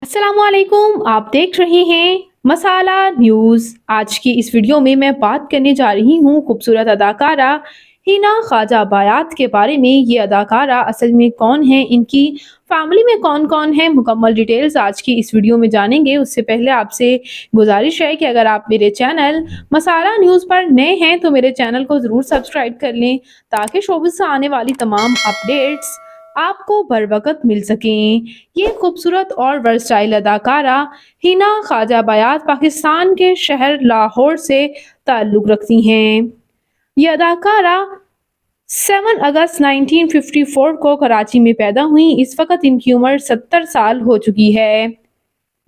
अस्सलामुअलैकुम, आप देख रहे हैं मसाला न्यूज़। आज की इस वीडियो में मैं बात करने जा रही हूँ खूबसूरत अदाकारा हिना ख्वाजा बायात के बारे में। ये अदाकारा असल में कौन है, इनकी फैमिली में कौन-कौन है, मुकम्मल डिटेल्स आज की इस वीडियो में जानेंगे। उससे पहले आपसे गुजारिश है कि अगर आप मेरे चैनल मसाला न्यूज़ पर नए हैं तो मेरे चैनल को ज़रूर सब्सक्राइब कर लें ताकि शोबिज़ से आने वाली तमाम अपडेट्स आपको बर वक़्त मिल सकें। ये खूबसूरत और वर्सटाइल अदाकारा हिना ख्वाजा बायात पाकिस्तान के शहर लाहौर से ताल्लुक़ रखती हैं। ये अदाकारा 7 अगस्त 1954 को कराची में पैदा हुई। इस वक्त इनकी उम्र 70 साल हो चुकी है।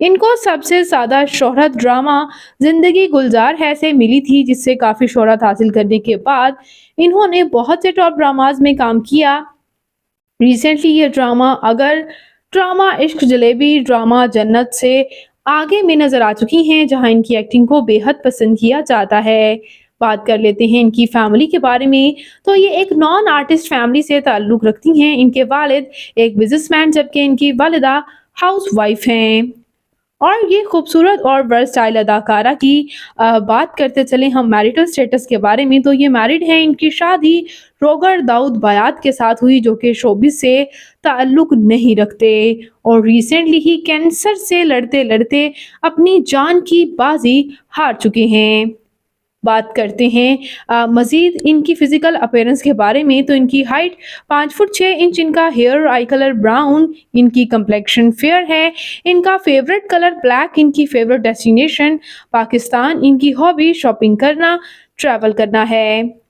इनको सबसे ज़्यादा शोहरत ड्रामा ज़िंदगी गुलजार है से मिली थी, जिससे काफ़ी शोहरत हासिल करने के बाद इन्होंने बहुत से टॉप ड्रामाज में काम किया। रिसेंटली ये ड्रामा ड्रामा इश्क जलेबी, ड्रामा जन्नत से आगे में नज़र आ चुकी हैं, जहां इनकी एक्टिंग को बेहद पसंद किया जाता है। बात कर लेते हैं इनकी फैमिली के बारे में, तो ये एक नॉन आर्टिस्ट फैमिली से ताल्लुक़ रखती हैं। इनके वालिद एक बिजनेसमैन जबकि इनकी वालिदा हाउसवाइफ हैं। और ये खूबसूरत और वर्सटाइल अदाकारा की बात करते चले हम मैरिटल स्टेटस के बारे में, तो ये मैरिड हैं। इनकी शादी रोगर दाऊद बायात के साथ हुई, जो कि शोबिज़ से ताल्लुक़ नहीं रखते और रिसेंटली ही कैंसर से लड़ते-लड़ते अपनी जान की बाजी हार चुके हैं। बात करते हैं मज़ीद इनकी फ़िज़िकल अपीयरेंस के बारे में, तो इनकी हाइट 5 फुट 6 इंच, इनका हेयर आई कलर ब्राउन, इनकी कम्प्लेक्शन फेयर है, इनका फेवरेट कलर ब्लैक, इनकी फेवरेट डेस्टिनेशन पाकिस्तान, इनकी हॉबी शॉपिंग करना, ट्रैवल करना है।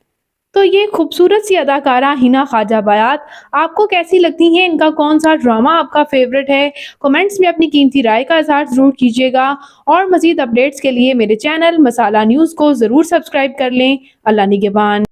तो ये खूबसूरत सी अदाकारा हिना ख्वाजा बायात आपको कैसी लगती हैं? इनका कौन-सा ड्रामा आपका फ़ेवरेट है? कमेंट्स में अपनी कीमती राय का इज़हार ज़रूर कीजिएगा और मज़ीद अपडेट्स के लिए मेरे चैनल मसाला न्यूज़ को ज़रूर सब्सक्राइब कर लें। अल्लाह निगहबान।